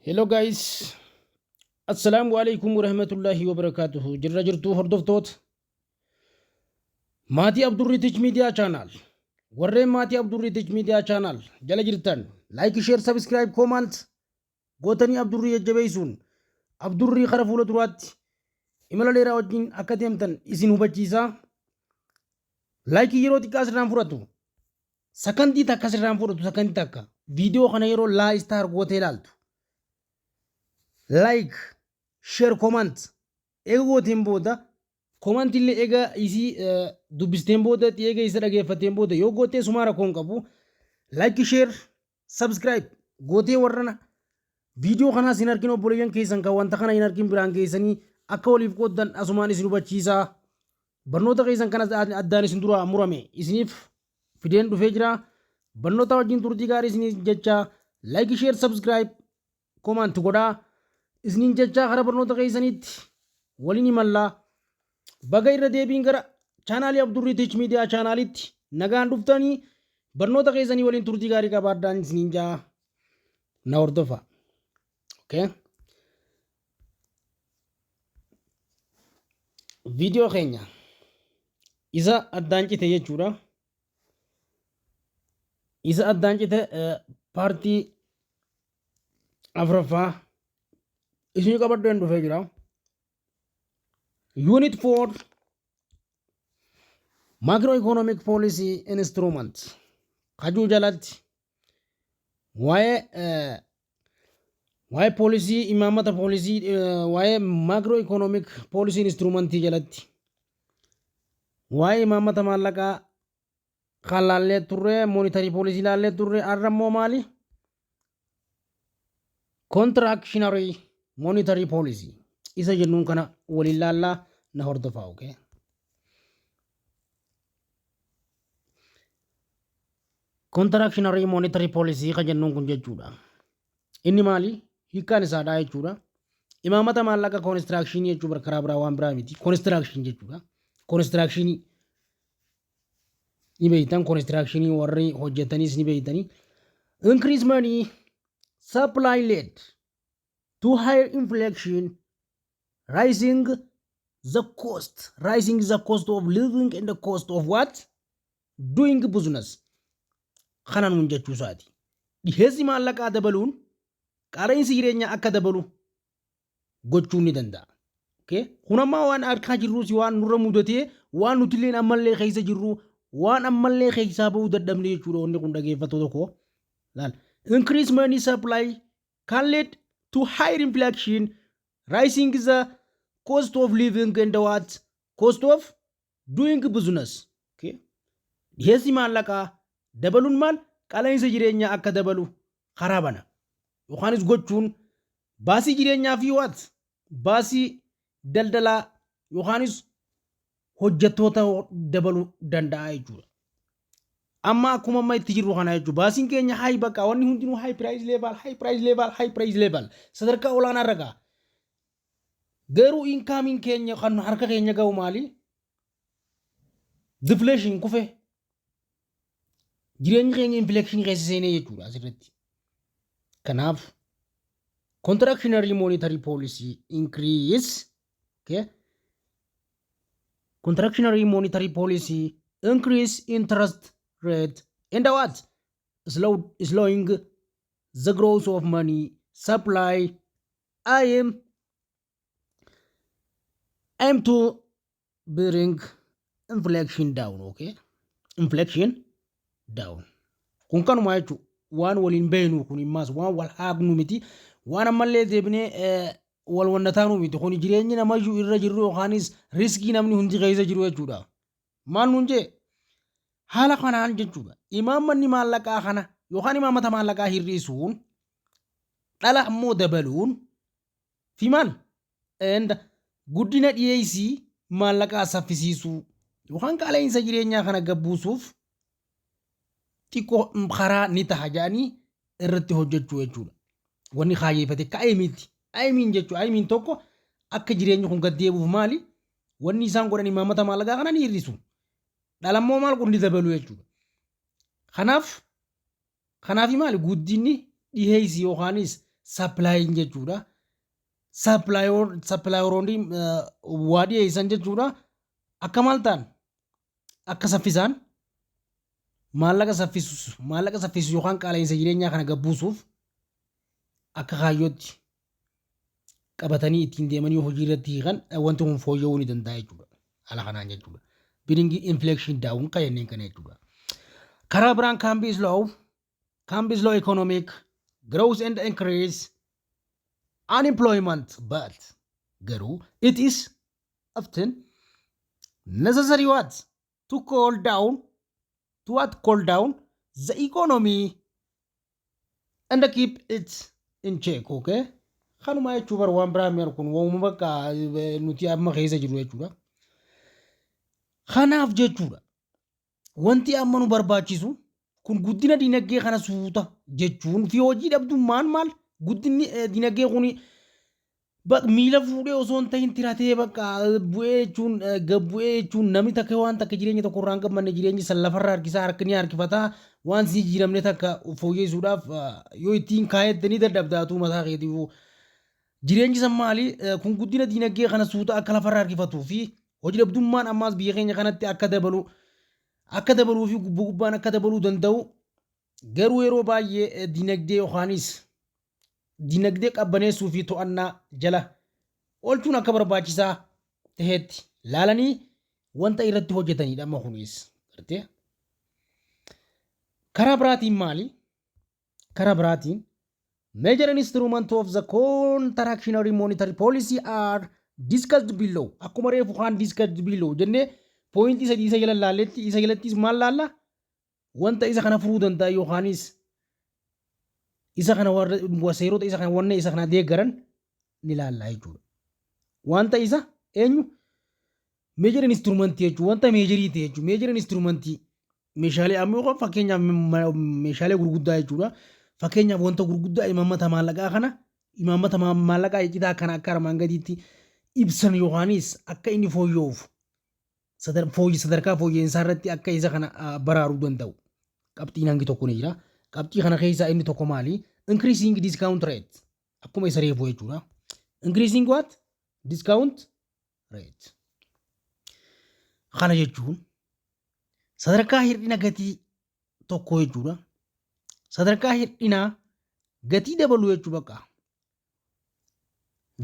Hello guys, Assalamu alaikum warahmatullahi wabarakatuh. Jirra jirtu hordoftoota maatii Abdurritich Media Channel. Warreen maatii Abdurritich Media Channel jala jirtan like, share, subscribe, comment gootanii Abdurrii jajjabeessuun Abdurrii kara fuula duraatti imala dheeraa wajjin akka deemtan isin hubachiisa. Like yeroo xiqqaa sirraan fudhatu. Sakandii takka sirraan fudhatu sakandii takka. Viidiyoo kana yeroo star gootee ilaaltu. Like, share, comment. Ega gooteen booda comment illee ega isii dubbisteen booda ega isa dhageeffateen booda yoo gootee sumaara koon qabu like, share, subscribe gootee warrana viidiyoo kanaa sin argin obboleeyyan keessan kan wanta kana hin argin biraan geessanii akka waliif qooddan asumaan isin hubachiisaa. Barnoota keessan kanas addaan isin dura murame isiniif fideen dhufee jira. Barnoota wajjin turtii gaarii isiniif jecha like, share, subscribe, comment godhaa. Isnin jecha gara barnoota keessanitti waliin imallaa baga irra deebiin gara chaanaalii Abdurritich Media chaanaalitti nagaan dhuftanii barnoota keessanii waliin turtii gaarii qabaadhaan isnin jaa na hordofa. Okay? Viidiyoo keenya isa addaan cite jechuudha. Isa addaan cite paartii afuraffaa isini qabadhu hin dhufee jira. Unit 4 Macroeconomic Policy Instrument kajuu jalatti waa'ee policy imaamata policy waa'ee macroeconomic policy instrument jalatti waa'ee imaamata maallaqaa kan laallee turre monetary policy laallee turre arrammoo maali contractionary monetary policy isa jennuun kana waliin laallaa na hordofaa. Okay? Contractionary monetary policy kan jennuun kun jechuudha. Inni maali? Hiikkaan isaadhaa jechuudha. Imaamata maallaqa construction jechuudha karaa biraa waan biraa miti. Construction jechuudha. Construction ni beektan construction warri hojjetanis ni beektanii. Increase money supply led to higher inflation, rising the cost of living and the cost of what? Doing business. Kanan mun jechuu isaati. Dhiheessi maallaqaa dabaluun qaala'insi jireenyaa akka dabalu gochuun ni danda'a. Okay? Kun ammaa waan argaa jirruus waan nurra mudatee waan nuti illee ammallee keessa jirru waan ammallee keessaa bahuu dadhabne jechuudha wanni kun dhageeffatoo tokko. Laal. Increase money supply can lead to higher inflation, rising the cost of living and what? Cost of doing business. Okay? Dhiheessi maallaqaa dabaluun maal? Qaala'insa jireenyaa akka dabalu karaa bana. Yookaanis gochuun baasii jireenyaa fi what? Baasii daldalaa yookaanis hojjettoota dabaluu danda'a jechuudha. Amma akkuma amma itti jirru kana jechuudha. Baasiin keenya high bakka wanni hundinuu high price level sadarkaa olaanaa ragaa. Garuu incoming keenya kan harka keenya ga'u maali? Deflation kufe. Jireenyi keenya inflation keessa seenee jechuudha asirratti. Kanaaf contractionary monetary policy increase. Okay? Contractionary monetary policy increase interest rate and what? Slowing the growth of money supply. I am to bring inflation down. Okay? Inflation down. Kun kanuma jechuudha. Waan waliin beenu kun immaas waan wal haagnu miti. Waan ammallee deebinee wal wannataanu miti. Kun jireenyi nama irra jirru yookaanis riskii namni hundi keessa jiru jechuudha. Maal nuun jee? Haala kanaan jechuudha. Imaammanni maallaqaa kana yookaan imaamata maallaqaa hir'isuun dhala ammoo dabaluun fi maal? Guddina dhiyeessii maallaqaa saffisiisuu yookaan qaala'insa jireenyaa kana gabbuusuuf xiqqoo karaa ni ta'a jedhanii irratti hojjechuu jechuudha. Wanni kaayyeeffate ka'ee miti. Ayimiin jechuudha. Ayimiin tokko akka jireenyi kun gad deebi'uuf maali? Wanni isaan godhan imaamata maallaqaa kana ni hir'isu. Dhalammoo maal kun ni dabalu jechuudha. Kanaaf maali guddinni dhiheessii yookaanis sapplaayin jechuudha. Sapplaayeroonni waa dhiyeessan jechuudha. Akka maal ta'an akka saffisaan maallaqa saffisu yookaan qaala'insa jireenyaa kana gabbuusuuf akka kaayyootti qabatanii ittiin deemanii hojii irratti hiikan wanti kun fooyya'uu ni danda'a jechuudha. Haala kanaan jechuudha. Bringing inflation down kan jenneen kana jechuudha. Karaa biraan Cambi's law economic growth and increase unemployment, but garuu it is often necessary to cool down the economy and keep it in check, okay? Kanuma jechuu bar waan biraa mi'ar kun waanuma bakka nuti amma keessa jiru jechuudha. Kanaaf jechuudha wanti amma nu barbaachisu kun guddina dinagdee kana suuta jechuun fi hojii dhabdummaan maal guddinni dinagdee kun miila fuudhee osoo hin ta'in tiratee bakka bu'ee jechuun gabbu'ee jechuun namni takka waan takka jireenya tokko irraa hin qabne jireenyi san lafarraa harkisaa harkanii harkifataa waan si jiramne takka fooyyessuudhaaf yoo ittiin kaayettanii dadhabdaatuu mataa keetiifuu jireenyi san maali kun guddina dinagdee kana suuta akka lafarraa harkifatuu fi hojii dhabdummaan ammaas biyya keenya kanatti akka dabaluu fi gubbaan akka dabaluu danda'u garuu yeroo baay'ee dinagdee yookaanis dinagdee qabbaneessuu fi to'annaa jala oolchuun akka barbaachisaa ta'etti laalanii wanta irratti hojjetanidha amma kunis gartee. Karaa biraatiin maali? Karaa biraatiin major instrument of the contractionary monetary policy are discussed below. Akkuma reefu kaan discussed below jennee pooyintii sadii isa jala laalletti isa jalattis maal laalla? Wanta isa kana furuu danda'a yookaanis isa kana seerota isa kana wanna isa kana deeggaran ni laallaa jechuudha. Wanta isa eenyu major instrument jechuudha. Wanta majorii ta'e jechuudha. Major instrument meeshaalee amma yookaan fakkeenyaaf meeshaalee gurguddaa jechuudha. Fakkeenyaaf wanta gurguddaa imaammata maallaqaa kana imaammata maallaqaa iccitaa kana akka armaan gadiitti ibsan yookaanis akka inni fooyya'uuf sadarkaa fooyya'insaa irratti akka isa kana baraaruu danda'u. Qabxiin hangi tokko ni jira. Qabxii kana keessaa inni tokko maali? Increasing discount rate. Akkuma isa reefu jechuudha. Increasing what? Discount rate. Kana jechuun sadarkaa hir'ina gatii tokko jechuudha. Sadarkaa hir'ina gatii dabaluu jechuu bakka.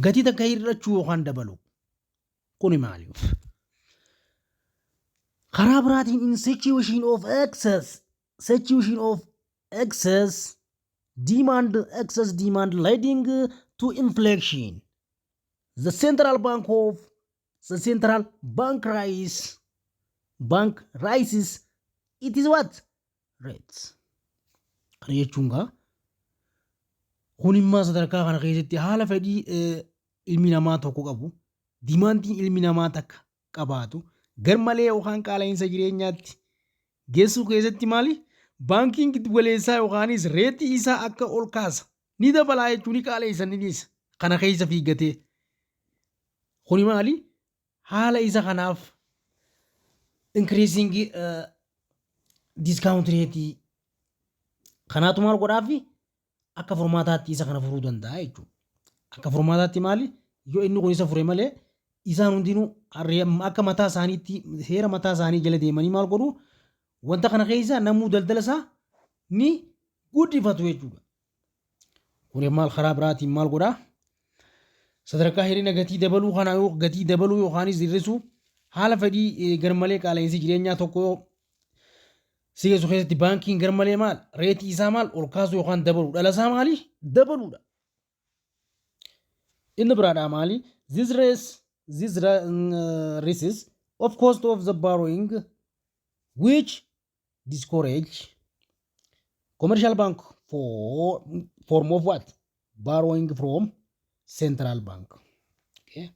Gatii takka hir'achuu yookaan dabaluu. Kuni maaliif? Karaa biraatiin in situation of excess demand leading to inflation. The central bank rises it is what? Rates. Kana jechuun kun immoo sadarkaa kana keessatti haala fedhii ilmi namaa tokko qabu dimaantiin ilmi namaa takka qabaatu garmalee yookaan qaala'insa jireenyaatti geessuu keessatti maali? Baankiin giddu galeessaa yookaanis reetii isaa akka ol kaasa ni dabalaa jechuun ni qaala'insa ni dhiisa. Kana keessa fiiggatee. Kuni maali? Haala isa kanaaf increasing discount rate kanaatu maal godhaafi akka furmaataatti isa kana furuu danda'a jechuudha. Akka furmaataatti maali? Yoo inni kun isa fure malee isaan hundinuu akka mataa isaaniitti seera mataa isaanii jala deemanii maal godhu wanta kana keessa namuu daldala isaa ni guddifatu jechuudha. Kun maal karaa biraatiin maal godhaa? Sadarkaa hir'ina gatii dabaluu kana gatii dabaluu yookaanis hir'isuu haala fedhii garmalee qaala'insi jireenyaa tokko sigeessu keessatti baankiin garmalee maal reetii isaa maal ol kaasuu yookaan dabaluu dhala isaa maali? Dabaluudha. Inni biraadhaa maali? This raises of cost of the borrowing which discourage commercial bank form of what? Borrowing from central bank. Okay.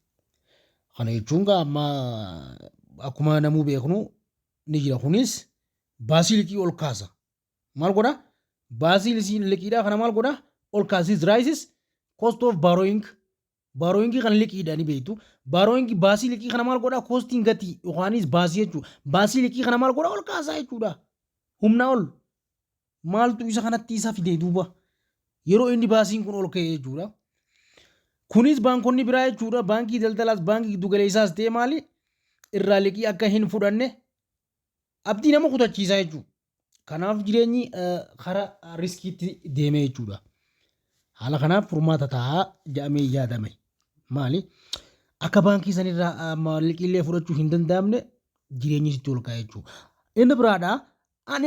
Kana jechuun amma akkuma namuu beeknu ni jira kunis baasii liqii ol kaasa. Maal godha? Baasii liqiidhaa kana maal godha? Ol kaasa. Rises cost of borrowing. Borrowing kan liqiidhaa ni beektu. Borrowing baasii liqii kana maal godha? Costiin gatii yookaanis baasii jechuudha. Baasii liqii kana maal godha? Ol kaasa jechuudha. Humna ol. Maaltu isa kanatti isa fide duuba? yeroo inni baasiin kun ol ka'e jechuudha. Kunis baankonni biraa jechuudha baankii daldalaas baankii giddu galeessaas ta'e maali irraa liqii akka hin fudhanne abdii nama kutachiisaa jechuudha. Kanaaf jireenyi karaa riskiitti deemee jechuudha. Haala kanaaf furmaata ta'a jedhamee yaadame. Maali? Akka baankii sanirraa liqiillee fudhachuu hin danda'amne jireenyi sitti ol ka'e jechuudha. Inni biraadhaa an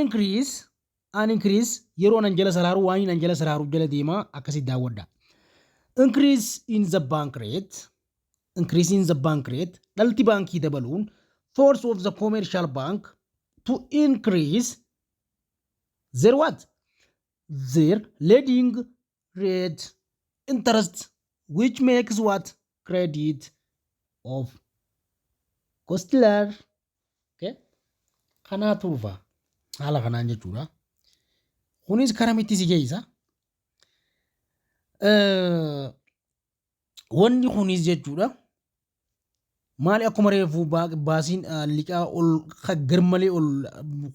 increase yeroo nan jala saraaru waan nan jala saraaruuf jala deemaa akkasitti daawwadha. Increase in the bank rate dhalti baankii dabaluun force of the commercial bank to increase their what? Their lending rate interest which makes what? Credit of costlier. Okay? Kanaa turufa haala kanaan jechuudha. Kunis karamitti si geessa. Wanni kunis jechuudha. Maali akkuma reefuu baasiin liqaa ol garmalee ol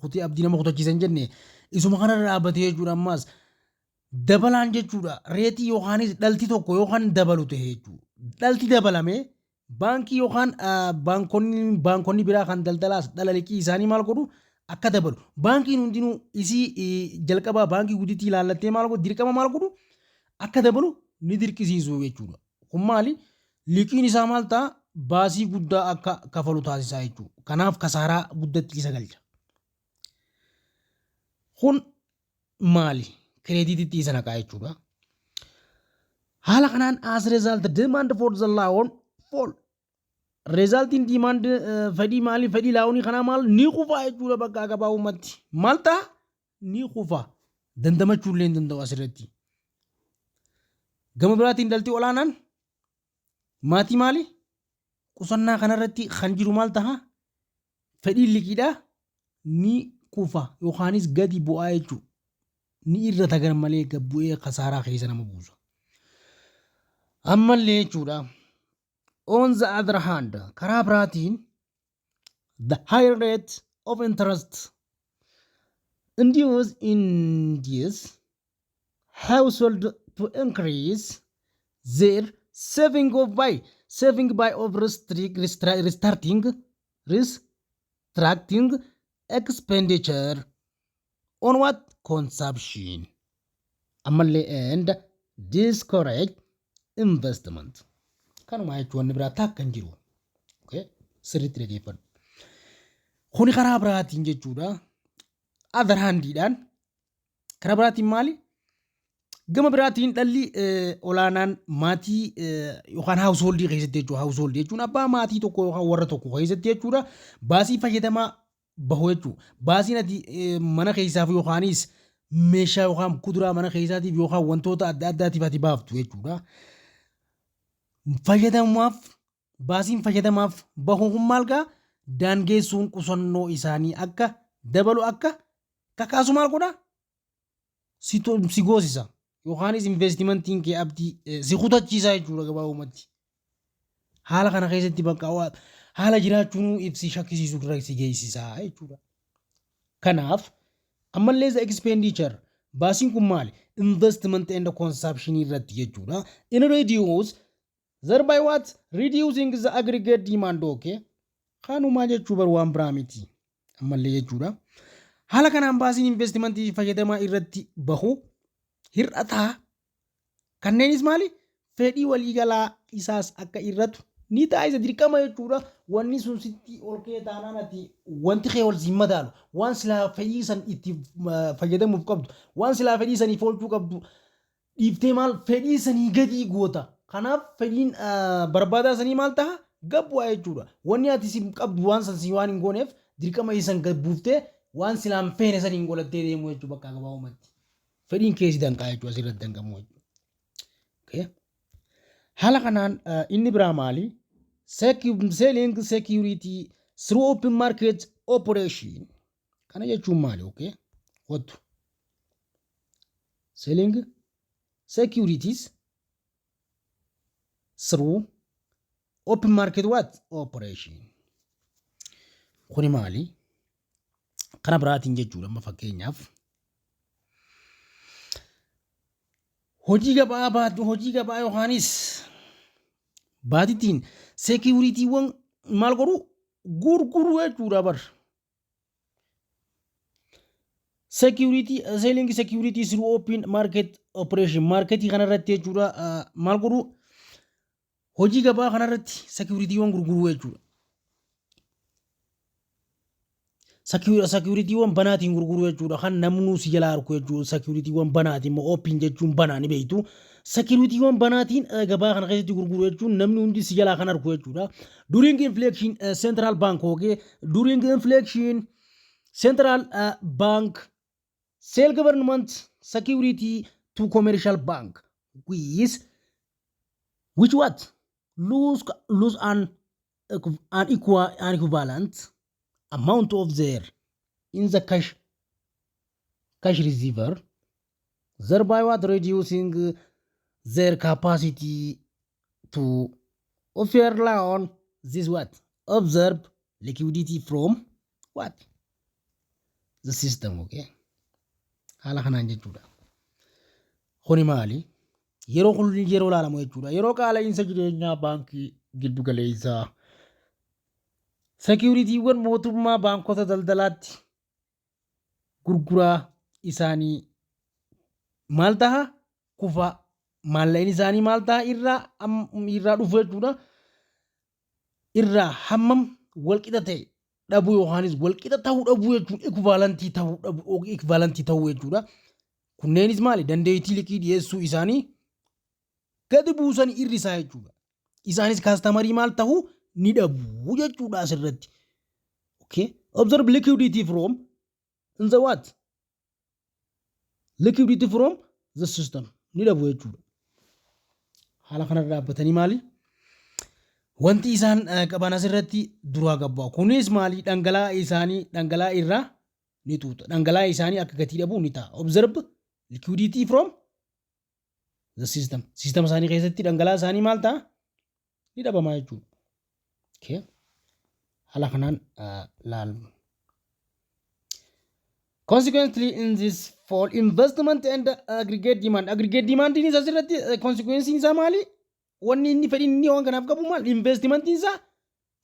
kutee abdii nama kutachiisan jenne isuma kanarra dhaabbatee jechuudha ammaas dabalaan jechuudha reetii yookaanis dhalti tokko yookaan dabalu ta'e jechuudha. Dhalti dabalame baankii yookaan baankonni biraa kan daldalaas dhala liqii isaanii maal godhu akka dabalu. Baankiin hundinuu isii jalqabaa baankii guddittii ilaallattee maal godhu dirqama maal godhu akka dabalu ni dirqisiisu jechuudha. Kun maali liqiin isaa maal ta'a baasii guddaa akka kafalu taasisaa jechuudha. Kanaaf kasaaraa guddatti isa galcha. Kun maali kireediitiitti isa naqaa jechuudha. Haala kanaan as result demand for the loan fall. Resultiin demand fedhii maali fedhii laawunii kanaa maal ni kufaa jechuudha bakka gabaabumatti. Maal ta'a ni kufaa dandamachuu illee hin danda'u asirratti. Gama biraatiin dhaltii olaanaan maatii maali? Qusannaa kanarratti kan jiru maal ta'a? Fedhiin liqiidhaa ni kufa yookaanis gadi bu'aa jechuudha. Ni irra tagan malee gad bu'ee kasaaraa keessa nama buusa. Ammallee jechuudha. On the other hand, karaa biraatiin the higher rate of interest induce household to increase their saving by restricting expenditure on what? Consumption. Ammallee and discourage investment. Kanuma jechuun wanni biraa takka hin jiru. Sirriitti dhageeffadhu. Kuni karaa biraatiin jechuudha. Other handiidhaan karaa biraatiin maali? Gama biraatiin dhalli olaanaan maatii yookaan householdii keessatti jechuudha. Householdii jechuun abbaa maatii tokko yookaan warra tokko keessatti jechuudha. Baasii fayyadamaa bahu jechuudha. Baasiin ati mana keessaaf yookaanis meeshaa yookaan kuduraa mana keessaatiif yookaan wantoota adda addaatiif ati baaftu jechuudha. Fayyadamaaf baasiin fayyadamaaf bahuun maal gaa daangeessuun qusannoo isaanii akka dabalu akka kakaasu maal godha si goosisa yookaanis investimentiin kee abdii si kutachiisaa jechuudha gabaabumatti. Haala kana keessatti bakka haala jiraachuun ibsi shakkisiisu dura si geessisaa jechuudha. Kanaaf ammallee the expenditure baasiin kun maali? Investment and consumption irratti jechuudha. In reduce thereby what? Reducing the aggregate demand. Okay. Kanuma jechuu bar waan biraa miti. Ammallee jechuudha. Haala kanaan baasiin investimentii fayyadamaa irratti bahu hir'ataa. Kanneenis maali? Fedhii waliigalaa isaas akka irratu ni taasisa dirqama jechuudha. Wanni sun sitti ol kee taanaan ati wanti kee wal si madaalu waan silaa fedhii san itti fayyadamuuf qabdu waan silaa fedhii saniif oolchuu qabdu dhiiftee maal fedhii sanii gadi goota. Kanaaf fedhiin barbaadaa sanii maal ta'a? Gabbu'aa jechuudha. Wanni ati si qabdu waan san si waan hin gooneef dirqama isan gabbuuftee waan silaan feene saniin golattee deemu jechuudha bakka gabaabumatti. Fedhiin keessi danqaa jechuudha asirratti danqamu jechuudha. Haala kanaan inni biraa maali? Selling security through open market operation. Kana jechuun maali? Okay. What? Selling securities through open market what? Operation. Kuni maali? Kana biraatiin jechuudha amma fakkeenyaaf hojii gabaa yookaanis baatittiin seekiyuritiiwwan maal godhu gurguruu jechuudha bar. Selling security through open market operation marketii kanarratti jechuudha maal godhu hojii gabaa kanarratti securityiiwwan gurguruu jechuudha. Securityiiwwan banaatiin gurguruu jechuudha kan namnu si jalaa argu jechuudha. Securityiiwwan banaatiin immoo open jechuun banaa ni beektu. Securityiiwwan banaatiin gabaa kana keessatti gurguruu jechuun namni hundi si jalaa kan argu jechuudha. During inflation central bank during inflation central bank sell government security to commercial bank which what lose an equivalent amount of their in the cash receiver, thereby what reducing their capacity to offer loan. This what observe liquidity from what the system. Okay, haala kanaan jechuudha. Kuni maali? Yeroo laalamu jechuudha. Yeroo qaala'insa jireenyaa baankii giddu galeessaa securityiiwwan mootummaa baankota daldalaatti gurguraa isaanii maal taha kufa maallaqni isaanii maal taha irraa dhufu jechuudha. Irraa hammam walqixa ta'e dhabuu yookaanis walqixa ta'uu dhabuu jechuun ekvivalantii ta'uu jechuudha. Kunneenis maali dandeettii liqii dhiyeessuu isaanii gadi buusanii irri isaa jechuudha. Isaanis kaastamarii maal ta'uu ni dhabuu jechuudha asirratti. Okay, observe liquidity from the what? Liquidity from the system ni dhabuu jechuudha. Haala kana dhaabbatanii maali? Wanti isaan qaban asirratti duraa gabbaa. Kunis maali dhangala'aa irraa ni tuuta. Dhangala'aa isaanii akka gatii dhabuu ni ta'a. Observe liquidity from the system. System isaanii keessatti dhangala'aa isaanii maal ta'a? Ni dhabamaa jechuudha. Okay. Haala kanaan laalmu. Consequently, in this fall, investment and aggregate demand. Aggregate demand is asirratti consequence isaa maali? Wanni inni fedhiin inni waan kanaaf qabu maal? Investment isaa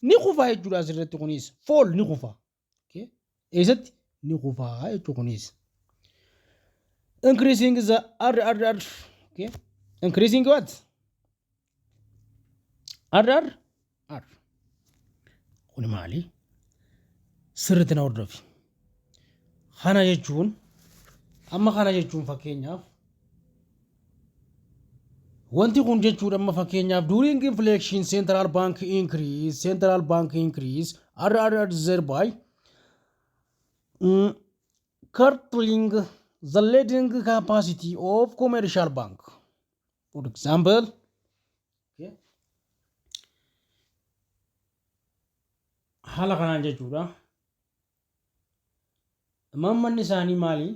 ni kufaa jechuudha asirratti kunis. Fall ni kufaa. Okay. Eessatti ni kufaa jechuudha kunis. Increasing the RRR. Okay. Increasing what? RRR. Kuni maali? Sirriitti na hordofi. Kana jechuun fakkeenyaaf wanti kun jechuudha amma fakkeenyaaf during inflation central bank increase RRR thereby curtailing the lending capacity of commercial bank. For example, okay. Haala kanaan jechuudha. Mammanni isaanii maali?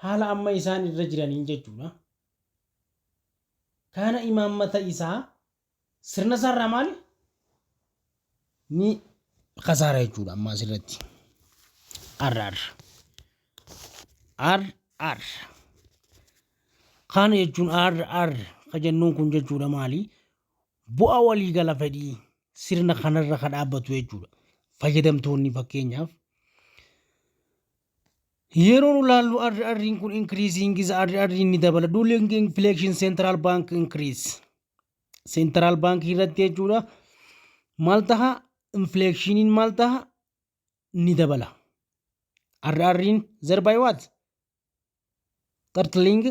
Haala amma isaan irra jiraniin jechuudha. Kana imaammata isaa sirna isaarraa maali? Ni khasaara jechuudha amma asirratti. RR. Kana jechuun RR kajennuun kun jechuudha maali? Bu'a walii gala fedhii sirna kanarra kan dhaabbatu jechuudha. Fayyadamtoonni fakkeenyaaf yeroo nu laallu RR'n kun increasing is RR'n ni dabala. During inflation central bank increase. Central bank irratti jechuudha maal taha inflationiin maal taha ni dabala. RR'n thereby what? Curtailing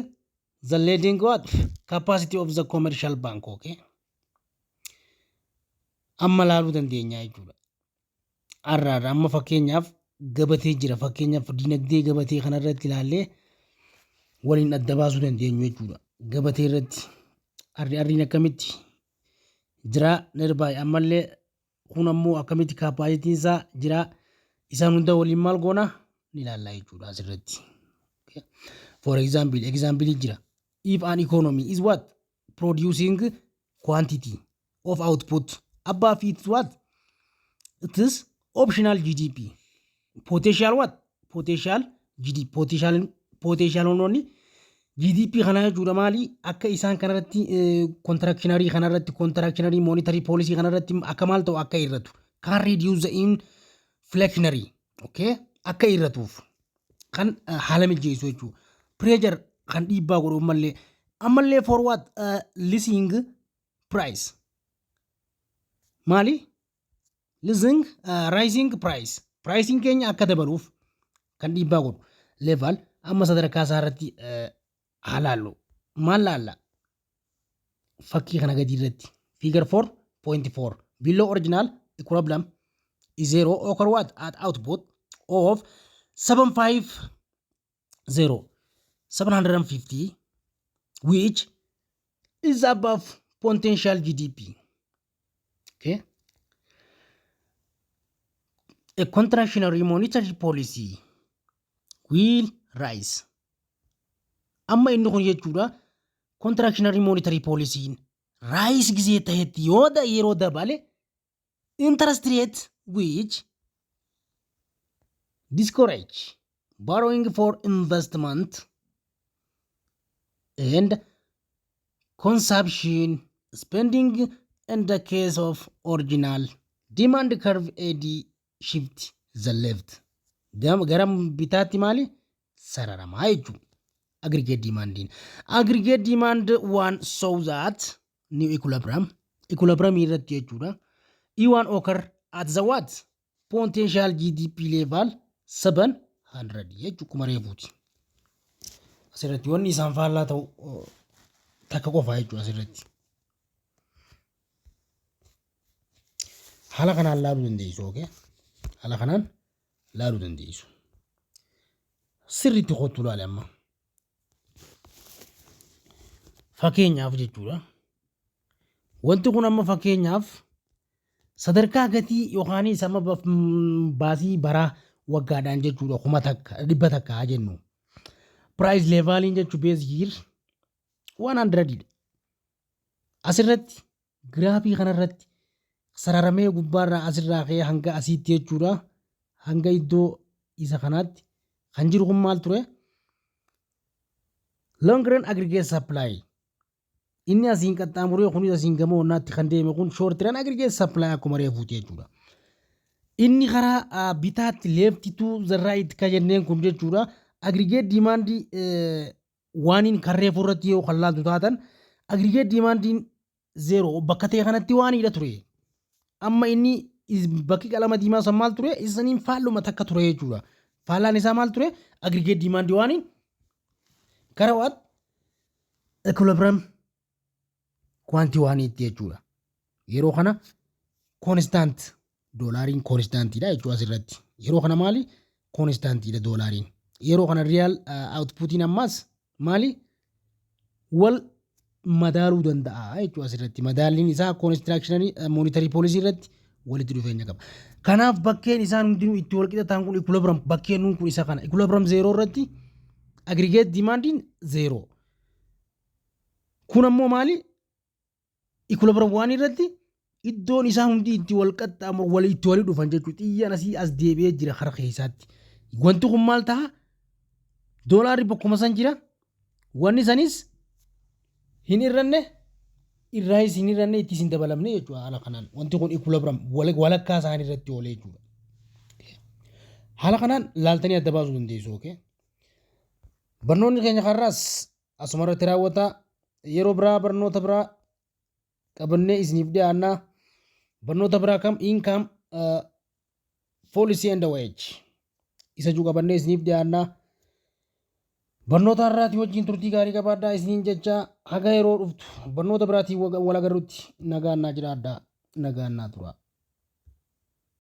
the lending what? Capacity of the commercial bank. Okay. Amma laaluu dandeenya jechuudha. RR amma fakkeenyaaf gabatee jira. Fakkeenyaaf dinagdee gabatee kanarratti ilaallee waliin adda baasuu dandeenyu jechuudha. Gabatee irratti RR'n akkamitti jira nearby ammallee kun ammoo akkamitti capacity isaa jira. Isaan hunda waliin maal goona ni ilaalla jechuudha asirratti. Okay. For example jira. If an economy is what? Producing quantity of output above its what? It is optional GDP. Potential what? Potential GDP. Potential only GDP kana jechuudha maali akka isaan kanarratti contractionary kanarratti contractionary monetary policy kanarratti akka maal ta'u akka irratu can reduce the inflationary okay akka irratuuf kan haala mijeessu jechuudha pressure kan dhiibbaa godhu ammallee for what leasing price maali leasing rising price pricing keenya akka dabaluuf kan dhiibbaa godhu level amma sadarkaa isaarratti halaallu maal laalla fakkii kana gadi irratti figure 4.4 below original equilibrium is zero occur what at output of 750 which is above potential GDP. Okay, a contractionary monetary policy will rise. Amma inni kun jechuudha contractionary monetary policy rise gisee ta'etti yeroo dabale interest rate which discourage borrowing for investment and consumption spending in the case of original demand curve AD shift the left garam bitaatti maali sararamaa jechuudha aggregate demand one so that new equilibrium irratti jechuudha E1 occur at the what potential GDP level 700 jechuu kuma reefuuti asirratti wanni isaan faallaa ta'u takka qofa jechuudha asirratti haala kanaan laaluu dandeessu okay haala kanaan laaluu dandeessu sirriitti qottu laale amma fakkeenyaaf jechuudha wanti kun amma fakkeenyaaf sadarkaa gatii yookaan sama baasii bara waggaadhaan jechuudha kuma takka dhibba takka jennu price levelin jechuu base year 100 asirratti giraafii kanarratti sararamee gubbaarraa asirraa ka'ee hanga asiitti jechuudha hanga iddoo isa kanaatti kan jiru kun maal ture long run aggregate supply inni asiin qaxxaamuree kunis asiin gama onnaatti kan deeme kun short run aggregate supply akkuma reefuuti jechuudha inni karaa bitaatti left to the right ka jenneen kun jechuudha aggregate demand waaniin kan reefuu irratti yoo kan laaltu taatan aggregate demandiin zero bakka ta'e kanatti waaniidha ture amma inni bakki qalama diimaa san maal ture isaniin faalluma takka ture jechuudha faallaan isaa maal ture aggregate demand waaniin kara waat equilibrium quantity waaniitti jechuudha yeroo kana constant doolaariin constantiidha jechuudha asirratti yeroo kana maali constantiidha doolaariin yeroo kana real outputiin ammas maali wal madaaluu danda'a jechuudha asirratti madaalliin isaa constructionary monetary policy irratti walitti dhufeenya qaba kanaaf bakkeen isaan hundinuu itti wal qixataan kun equilibrium bakkeen kun isa kana equilibrium zero irratti aggregate demandiin zero kun ammoo maali equilibrium waan irratti iddoon isaa hundi itti wal qaxxaamuru wal itti wali dhufan jechuudha xiyyaan asii as deebi'ee jira harka keessaatti wanti kun maal ta'a doolaarri bakkuma san jira wanni sanis hin irranne irraayis hin irranne itti sin dabalamne jechuudha haala kanaan wanti kun equilibrium walakkaa isaanii irratti oolee jechuudha haala kanaan laaltanii adda baasuu dandeessu okay barnoonni keenya karraas asuma irratti raawwata yeroo biraa barnoota biraa qabannee isiniif dhiyaannaa barnoota biraa kam income policy and wage isa juu qabannee isiniif dhiyaannaa barnoota har'aatii wajjin turtii gaarii qabaadhaa isiniin jecha haga yeroo dhuftu barnoota biraatiin wal agarrutti nagaannaa jiraadhaa nagaannaa tura.